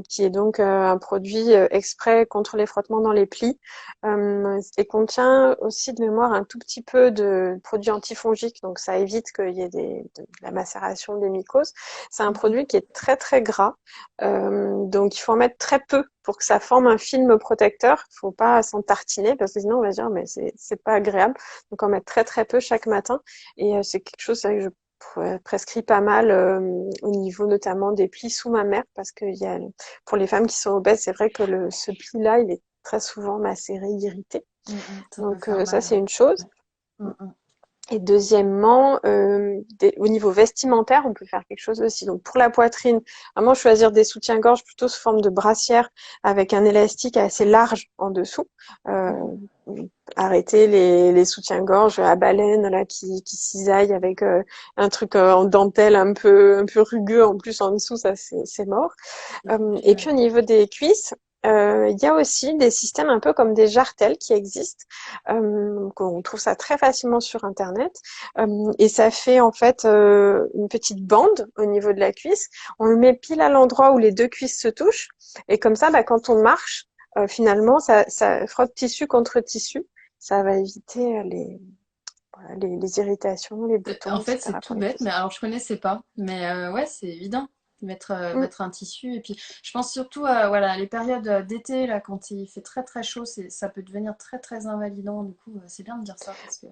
qui est donc un produit exprès contre les frottements dans les plis, et contient aussi de mémoire un tout petit peu de produits antifongiques, donc ça évite qu'il y ait de la macération des mycoses. C'est un mhm. produit qui est très très gras. Donc il faut en mettre très peu pour que ça forme un film protecteur. Il faut pas s'en tartiner parce que sinon on va se dire mais c'est pas agréable. Donc en mettre très très peu chaque matin et c'est quelque chose que je prescris pas mal au niveau notamment des plis sous mammaires parce que pour les femmes qui sont obèses, c'est vrai que ce pli-là, il est très souvent macéré, irrité. Ça peut Donc faire ça mal. c'est une chose. Ouais. Mm, mm. Et deuxièmement, au niveau vestimentaire, on peut faire quelque chose aussi. Donc pour la poitrine, vraiment choisir des soutiens-gorge plutôt sous forme de brassière avec un élastique assez large en dessous. Euh, Arrêter les soutiens-gorge à baleine là qui cisaillent avec un truc en dentelle un peu rugueux en plus en dessous, ça c'est mort. C'est compliqué, Et ouais. puis au niveau des cuisses, il y a aussi des systèmes un peu comme des jartelles qui existent. On trouve ça très facilement sur Internet. Et ça fait en fait une petite bande au niveau de la cuisse. On le met pile à l'endroit où les deux cuisses se touchent. Et comme ça, quand on marche, finalement, ça frotte tissu contre tissu. Ça va éviter les irritations, les En boutons, fait, c'est etc. tout pour les bête, mais cuisses. alors je connaissais pas. Mais ouais, c'est évident. Mm. Mettre un tissu. Et puis, je pense surtout à voilà, les périodes d'été, là, quand il fait très très chaud, ça peut devenir très très invalidant. Du coup, c'est bien de dire ça parce que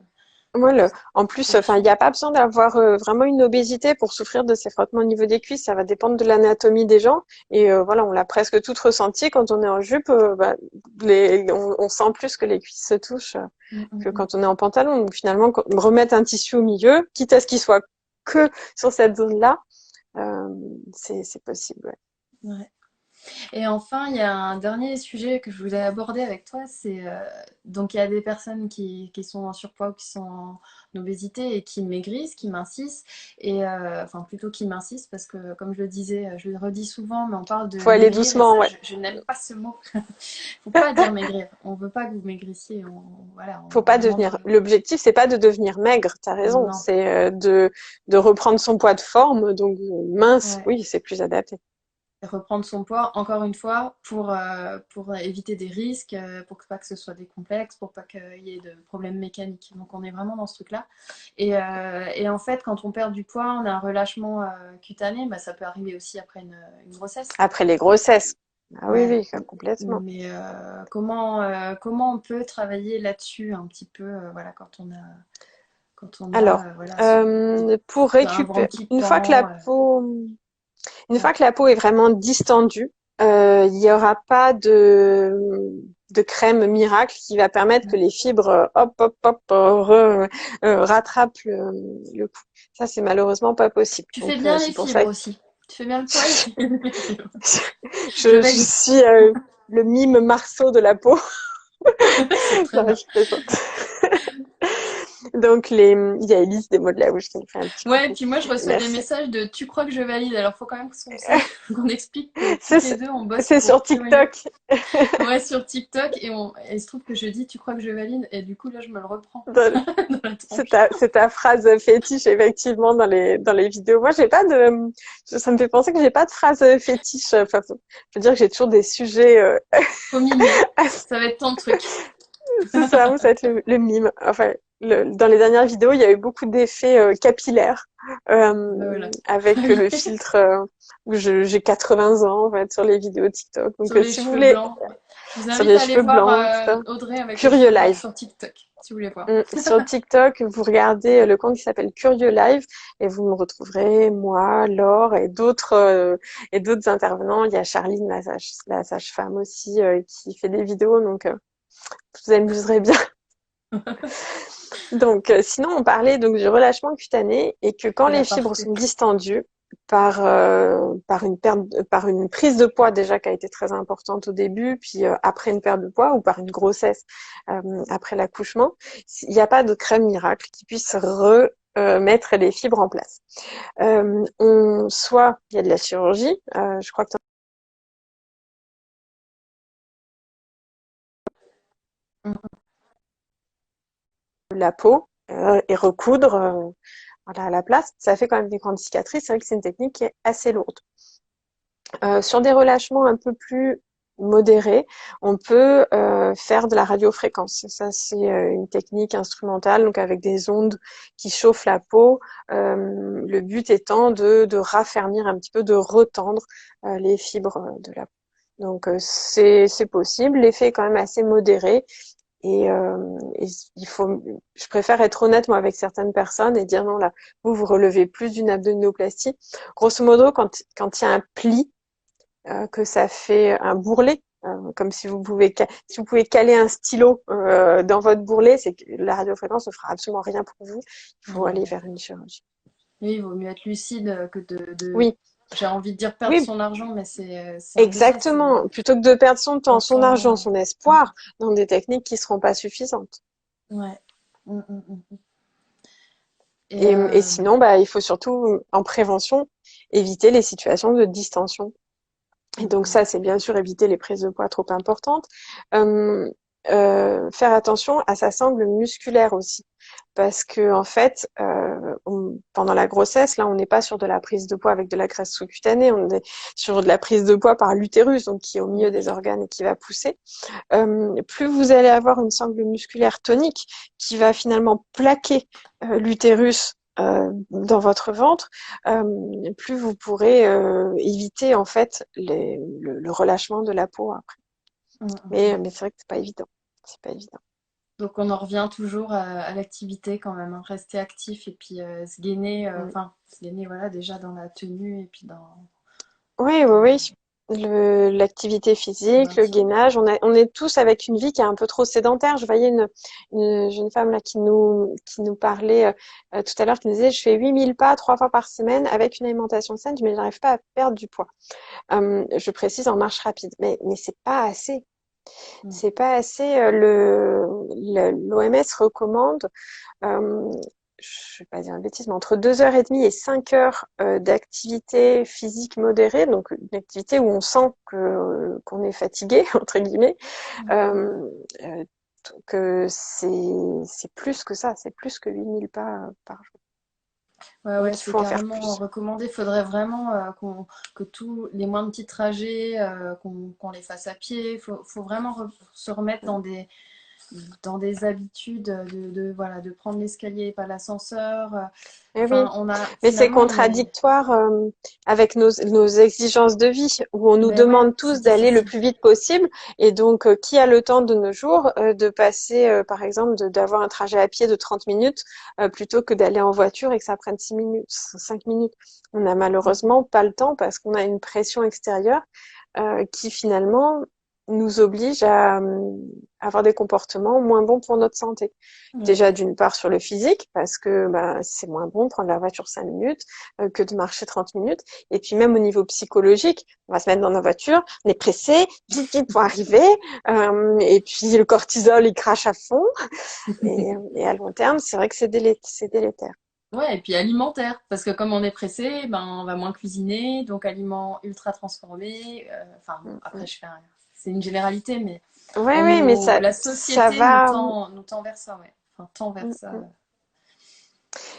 Moi, c'est en plus, enfin, il solution. n'y a pas besoin d'avoir vraiment une obésité pour souffrir de ces frottements au niveau des cuisses. Ça va dépendre de l'anatomie des gens. Et voilà, on l'a presque toutes ressenti quand on est en jupe. On sent plus que les cuisses se touchent Mm, mm, que mm. quand on est en pantalon. Donc finalement, remettre un tissu au milieu, quitte à ce qu'il soit que sur cette zone-là, euh, c'est possible. Ouais. Ouais. Et enfin, il y a un dernier sujet que je voulais aborder avec toi, c'est donc il y a des personnes qui sont en surpoids ou qui sont en obésité et qui maigrissent, qui mincissent, et enfin plutôt qui mincissent parce que comme je le disais, je le redis souvent, mais on parle de Faut aller maigrir et doucement, ça, ouais. je n'aime pas ce mot. Faut pas dire maigrir. On veut pas que vous maigrissiez. Voilà, Faut on pas demande. devenir. L'objectif, c'est pas de devenir maigre. T'as raison. Non. C'est de reprendre son poids de forme. Donc mince, Ouais. oui, c'est plus adapté. Reprendre son poids, encore une fois, pour éviter des risques, pour que pas que ce soit des complexes, pour pas qu'il y ait de problèmes mécaniques. Donc on est vraiment dans ce truc-là. Et en fait, quand on perd du poids, on a un relâchement cutané, bah, ça peut arriver aussi après une grossesse. Après les grossesses. Ah oui, Ouais. oui, complètement. Mais comment on peut travailler là-dessus un petit peu, voilà, quand on Alors, a voilà, pour un récupérer, ventre qui pend. une Ouais. fois que la peau est vraiment distendue, il n'y aura pas de crème miracle qui va permettre que les fibres, hop, hop, hop, rattrapent le coup. Ça, c'est malheureusement pas possible. Tu fais Donc, bien les c'est pour fibres ça que aussi. Tu fais bien le poids et tu fais bien les fibres. Je je valide. suis le mime Marceau de la peau. C'est très Non, bien. je plaisante. Donc, il y a Elise des mots de la bouche qui nous fait un petit Ouais, et coucou. puis moi je reçois des Merci. messages de tu crois que je valide, alors faut quand même qu'on explique que toutes les C'est deux on bosse c'est sur pour Curio. TikTok. Ouais, sur TikTok et il se trouve que je dis tu crois que je valide et du coup là je me le reprends Dans- dans la tronche. C'est ta phrase fétiche, effectivement, dans les vidéos. Moi, j'ai pas ça me fait penser que j'ai pas de phrase fétiche. Enfin, je veux dire que j'ai toujours des sujets, Faut mimer. Ça va être ton truc. c'est ça, ça va être le mime. Enfin, dans les dernières vidéos, il y a eu beaucoup d'effets capillaires, Bah voilà. avec le filtre, où j'ai 80 ans, en fait, sur les vidéos TikTok. Donc, Sur les si vous cheveux voulez, blancs. Ouais. Je vous sur invite les à aller cheveux voir blancs, tout ça. Audrey avec les Curieux cheveux blancs Live. sur TikTok, si vous voulez voir. Sur TikTok, vous regardez le compte qui s'appelle Curieux Live et vous me retrouverez, moi, Laure et d'autres intervenants. Il y a Charline, la sage-femme aussi, qui fait des vidéos, donc vous amuserez bien. Donc, sinon, on parlait donc du relâchement cutané et que quand C'est la les fibres parfait. sont distendues, par une prise de poids déjà qui a été très importante au début, puis après une perte de poids ou par une grossesse après l'accouchement. Il n'y a pas de crème miracle qui puisse mettre les fibres en place. Soit il y a de la chirurgie, je crois que Mhm. la peau et recoudre voilà, à la place. Ça fait quand même des grandes cicatrices. C'est vrai que c'est une technique qui est assez lourde. Sur des relâchements un peu plus modérés, on peut faire de la radiofréquence. Ça, c'est une technique instrumentale, donc avec des ondes qui chauffent la peau. Le but étant de raffermir un petit peu, de retendre les fibres de la peau. Donc c'est possible. L'effet est quand même assez modéré. Et je préfère être honnête moi avec certaines personnes et dire non là, vous relevez plus d'une abdominoplastie. Grosso modo, quand il y a un pli, que ça fait un bourrelet, comme si vous pouvez caler un stylo dans votre bourrelet, c'est que la radiofréquence ne fera absolument rien pour vous. Il faut aller Ouais. vers une chirurgie. Oui, il vaut mieux être lucide que Oui, j'ai envie de dire perdre oui, son argent, mais c'est un peu ça, c'est exactement. Plutôt que de perdre son temps, son son argent, temps. son espoir dans des techniques qui seront pas suffisantes. Ouais. Mm, mm, mm. Et Et sinon, bah, il faut surtout, en prévention, éviter les situations de distension. Et mm, donc mm. ça, c'est bien sûr éviter les prises de poids trop importantes. Euh, Faire attention à sa sangle musculaire aussi. Parce que en fait, pendant la grossesse, là, on n'est pas sur de la prise de poids avec de la graisse sous-cutanée, on est sur de la prise de poids par l'utérus, donc qui est au milieu des Oui. organes et qui va pousser. Plus vous allez avoir une sangle musculaire tonique qui va finalement plaquer l'utérus dans votre ventre, plus vous pourrez éviter en fait le relâchement de la peau après. Mm, mm, mm. Mais c'est vrai que c'est pas évident. C'est pas évident. Donc on en revient toujours à l'activité quand même, hein. Rester actif et puis se gainer, Mm. enfin se gainer voilà déjà dans la tenue et puis Oui, dans oui, oui. L'activité le physique, le maintien. gainage, on est tous avec une vie qui est un peu trop sédentaire. Je voyais une jeune femme là qui nous parlait tout à l'heure, qui nous disait, je fais 8000 pas 3 fois par semaine avec une alimentation saine, mais je n'arrive pas à perdre du poids. Je précise en marche rapide, mais c'est pas assez. Mm. C'est pas assez. L'OMS recommande je vais pas dire une bêtise, mais entre 2h30 et 5 heures d'activité physique modérée, donc une activité où on sent qu'on est fatigué entre guillemets, Mm. euh, que c'est plus que ça, c'est plus que 8000 pas par jour. Ouais, ouais, Donc il c'est faut en faire carrément plus. recommandé. Il faudrait vraiment que tous les moins petits trajets, qu'on les fasse à pied. Faut vraiment se remettre dans des habitudes voilà, de prendre l'escalier et pas l'ascenseur. Eh oui, Enfin, on a mais c'est finalement, on est. contradictoire avec nos exigences de vie, où on nous Ben ouais, demande c'est tous d'aller le difficile. plus vite possible. Et donc, qui a le temps de nos jours de passer, par exemple, d'avoir un trajet à pied de 30 minutes plutôt que d'aller en voiture et que ça prenne 6 minutes, 5 minutes. On n'a Mm, malheureusement pas le temps parce qu'on a une pression extérieure qui finalement nous oblige à avoir des comportements moins bons pour notre santé. mm. Déjà d'une part sur le physique, parce que bah, c'est moins bon de prendre la voiture 5 minutes que de marcher 30 minutes. Et puis même au niveau psychologique, on va se mettre dans la voiture, on est pressé, vite, vite pour arriver, et puis le cortisol, il crache à fond. Et à long terme, c'est vrai que c'est délétère. Ouais, et puis alimentaire, parce que comme on est pressé, ben on va moins cuisiner, donc aliments ultra transformés. Enfin, bon, Mm, après mm. c'est une généralité, mais Oui, oui, mais la ça société va. nous tend vers ça, ouais. Enfin, tend vers Mm, ça. mm.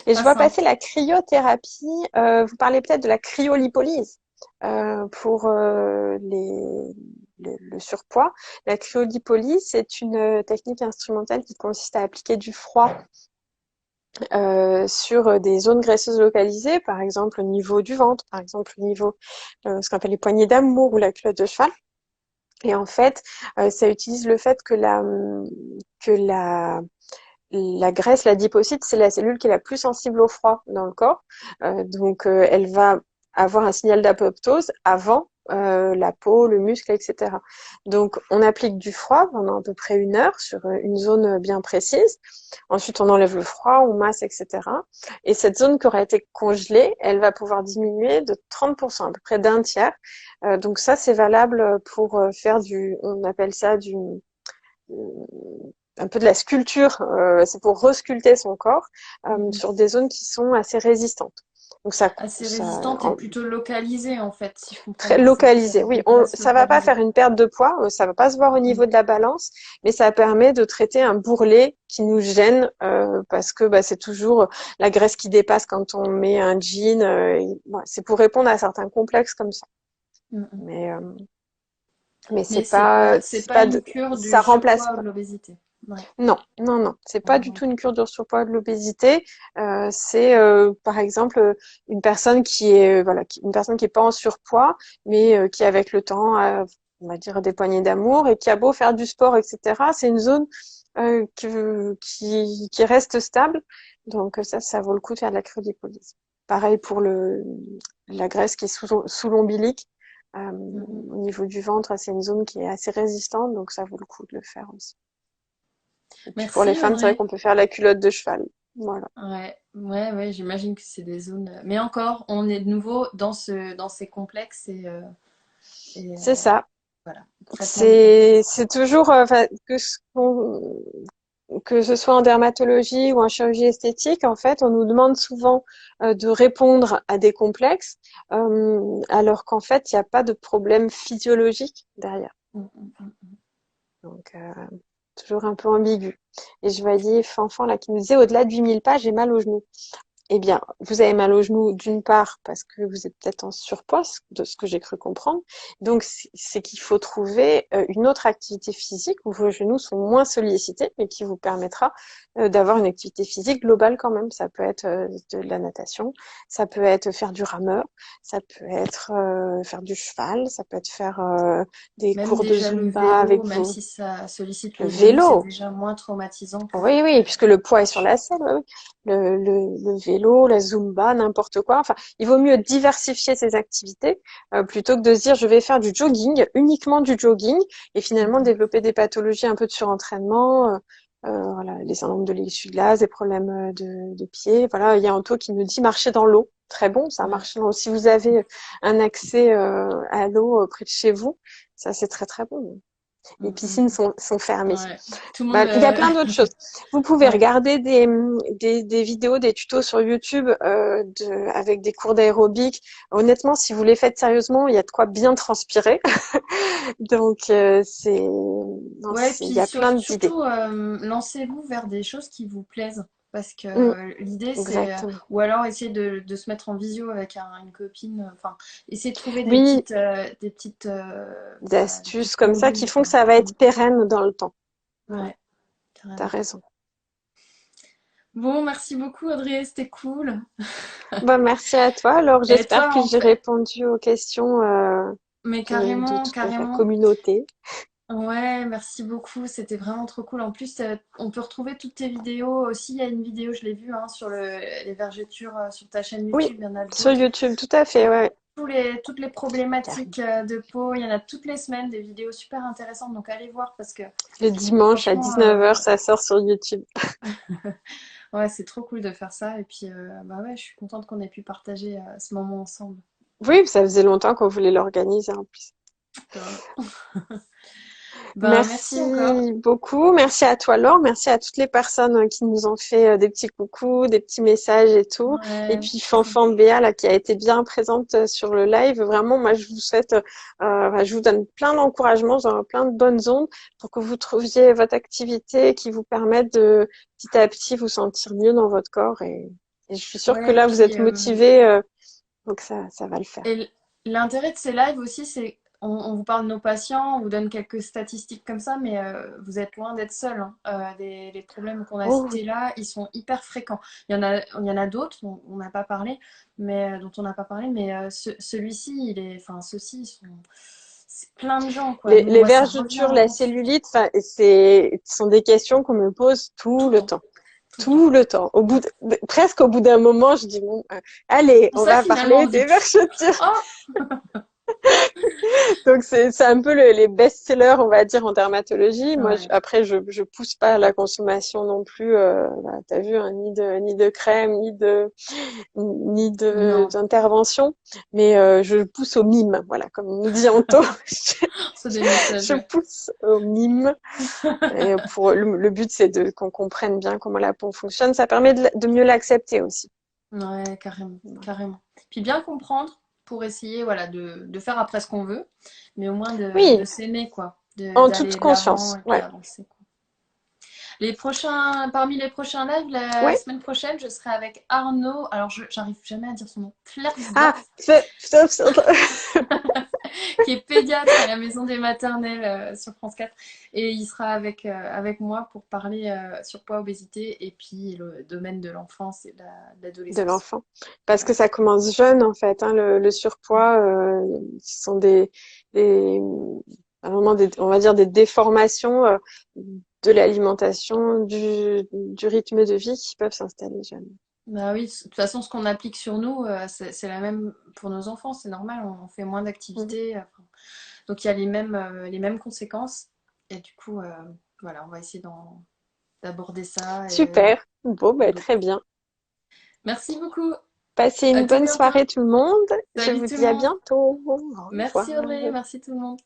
Et je Pas vois simple. passer la cryothérapie. Vous parlez peut-être de la cryolipolyse pour le surpoids. La cryolipolyse, c'est une technique instrumentale qui consiste à appliquer du froid sur des zones graisseuses localisées, par exemple au niveau du ventre, par exemple au niveau ce qu'on appelle les poignées d'amour ou la culotte de cheval. Et en fait, ça utilise le fait que la graisse, l'adipocyte, c'est la cellule qui est la plus sensible au froid dans le corps. Donc, elle va avoir un signal d'apoptose avant la peau, le muscle, etc. Donc, on applique du froid pendant à peu près 1 heure sur une zone bien précise. Ensuite, on enlève le froid, on masse, etc. Et cette zone qui aura été congelée, elle va pouvoir diminuer de 30%, à peu près d'un tiers. Donc ça, c'est valable pour faire on appelle ça un peu de la sculpture. C'est pour resculpter son corps sur des zones qui sont assez résistantes. Donc Assez ça résistante et plutôt localisée, en fait, si je comprends très bien. localisé. Oui, Une graisse ça va pas localisée. faire une perte de poids, ça va pas se voir au niveau de la balance, mais ça permet de traiter un bourrelet qui nous gêne parce que c'est toujours la graisse qui dépasse quand on met un jean. C'est pour répondre à certains complexes comme ça. Mm, mm. Mais mais Mais c'est c'est pas pas une cure du ça remplace surpoids ou pas. de l'obésité. Ouais. Non, non, non, c'est pas du Mhm. tout une cure de surpoids de l'obésité. C'est par exemple une personne qui est une personne qui est pas en surpoids, mais qui avec le temps a, on va dire, des poignées d'amour et qui a beau faire du sport, etc. C'est une zone qui reste stable. Donc ça vaut le coup de faire de la cryolipolyse. Pareil pour la graisse qui est sous l'ombilic. Mhm. Au niveau du ventre, c'est une zone qui est assez résistante, donc ça vaut le coup de le faire aussi. Et puis pour les Merci femmes, c'est vrai Audrey. qu'on peut faire la culotte de cheval. Voilà. Ouais, ouais, ouais, j'imagine que c'est des zones. Mais encore, on est de nouveau dans ces complexes et, C'est ça. voilà, traitement des complexes. C'est toujours, enfin, que ce soit en dermatologie ou en chirurgie esthétique, en fait, on nous demande souvent de répondre à des complexes, alors qu'en fait, il n'y a pas de problème physiologique derrière. Mm, mm, mm. Donc, toujours un peu ambigu. Et je voyais Fanfan là qui nous disait au-delà de 8 000 pages, j'ai mal au genou. Eh bien, vous avez mal au genou d'une part parce que vous êtes peut-être en surpoids, de ce que j'ai cru comprendre. Donc, c'est qu'il faut trouver une autre activité physique où vos genoux sont moins sollicités et qui vous permettra d'avoir une activité physique globale quand même. Ça peut être de la natation, ça peut être faire du rameur, ça peut être faire du cheval, ça peut être faire des Même cours de déjà le Zumba vélo, avec même vos si ça sollicite le le genou, c'est vélo. déjà moins traumatisant que Oui, faire oui, puisque le poids est sur la selle, oui, oui. Le vélo, la Zumba, n'importe quoi. Enfin, il vaut mieux diversifier ses activités plutôt que de se dire je vais faire du jogging, uniquement du jogging, et finalement Mm, développer des pathologies un peu de surentraînement, voilà, les syndromes de l'essuie-glace, des problèmes de pieds. Voilà, il y a Anto qui nous dit marcher dans l'eau. Très bon, ça mm. marche dans l'eau. Si vous avez un accès à l'eau près de chez vous, ça c'est très très bon. Mm, Les mm, piscines sont mm. fermées. Ouais. Tout le monde. Il y a plein d'autres choses. Vous pouvez Ouais. regarder des vidéos, des tutos sur YouTube avec des cours d'aérobic. Honnêtement, si vous les faites sérieusement, il y a de quoi bien transpirer. Donc, non, Ouais, il puis y a plein d'idées. surtout, lancez-vous vers des choses qui vous plaisent. Parce que Mm, l'idée, c'est. exactement. Ou alors essayer de se mettre en visio avec une copine. Enfin, essayer de trouver Oui, des des petites astuces comme ça qui combi, font que quoi. ça va Mm. être pérenne dans le temps. Voilà, Ouais, t'as carrément. raison. Bon, merci beaucoup, Audrey, c'était cool. Merci à toi. Alors, Et j'espère toi, que j'ai répondu aux questions mais de carrément, toute la carrément. communauté. Ouais, merci beaucoup, c'était vraiment trop cool. En plus, on peut retrouver toutes tes vidéos aussi. Il y a une vidéo, je l'ai vue, hein, sur les vergetures sur ta chaîne Oui, YouTube. Il y en a sur d'autres. YouTube, tout à fait, ouais. Toutes les Il y a problématiques de peau, il y en a toutes les semaines des vidéos super intéressantes. Donc allez voir parce que le dimanche à franchement, 19 h, ça sort sur YouTube. ouais, c'est trop cool de faire ça. Et puis, bah ouais, je suis contente qu'on ait pu partager ce moment ensemble. Oui, ça faisait longtemps qu'on voulait l'organiser en plus. Grave. Ben merci encore. Merci beaucoup. Merci à toi, Laure. Merci à toutes les personnes qui nous ont fait des petits coucous, des petits messages et tout. Et Ouais, puis trop Fanfan Béa, là, qui a été bien présente sur le live. Vraiment, moi, je vous souhaite, je vous donne plein d'encouragements, plein de bonnes ondes pour que vous trouviez votre activité qui vous permette de petit à petit vous sentir mieux dans votre corps. Et je suis sûre que Ouais, et là, vous puis êtes motivés, donc ça va le faire. et l'intérêt de ces lives aussi, c'est on vous parle de nos patients, on vous donne quelques statistiques comme ça, mais vous êtes loin d'être seul, hein. Les problèmes qu'on a Oh cités oui. là, ils sont hyper fréquents. Il y en a d'autres dont on n'a pas parlé, mais celui-ci, enfin, ceux-ci, c'est plein de gens, quoi. Nous, Les moi, ça revient vergetures, la cellulite, enfin, ce sont des questions qu'on me pose tout tout le le temps, temps. tout le temps. Tout le temps. Presque au bout d'un moment, je dis bon, allez, Pour on ça, va finalement, parler on se dit, des vergetures. oh! Donc c'est un peu les best-sellers, on va dire, en dermatologie. Moi, Ouais. après, je pousse pas à la consommation non plus. Bah, t'as vu, hein, ni de crème, ni de Non, d'intervention, mais je pousse au mime. Voilà, comme nous dit Anto, c'est des messages, je ouais. pousse au mime. Et pour le but, c'est de qu'on comprenne bien comment la peau fonctionne. Ça permet de mieux l'accepter aussi. Ouais, carrément, carrément. Puis bien comprendre pour essayer, voilà, de faire après ce qu'on veut, mais au moins de Oui, s'aimer, quoi, en toute d'aller de l'avant conscience. et puis Ouais, avancer, quoi. Parmi les prochains lives, la ouais. semaine prochaine, je serai avec Arnaud. Alors, j'arrive jamais à dire son nom. Ah, Flersdorf, qui est pédiatre à la maison des maternelles sur France 4. Et il sera avec moi pour parler surpoids, obésité et puis le domaine de l'enfance et de de l'adolescence. l'enfant. Parce que Ouais. ça commence jeune, en fait, hein, le surpoids, ce sont des, vraiment on va dire des déformations de l'alimentation, du rythme de vie qui peuvent s'installer jeunes. Bah oui, de toute façon, ce qu'on applique sur nous, c'est la même pour nos enfants, c'est normal, on fait moins Mhm. d'activités. Enfin, donc il y a les mêmes conséquences. Et du coup, voilà, on va essayer d'aborder ça Super. Bon, et ben, très d'autres. bien. Merci beaucoup. Passez À une tout bonne bientôt. soirée tout le monde. Je Salut vous tout le dis à monde. bientôt. Au revoir. Merci Audrey, merci tout le monde.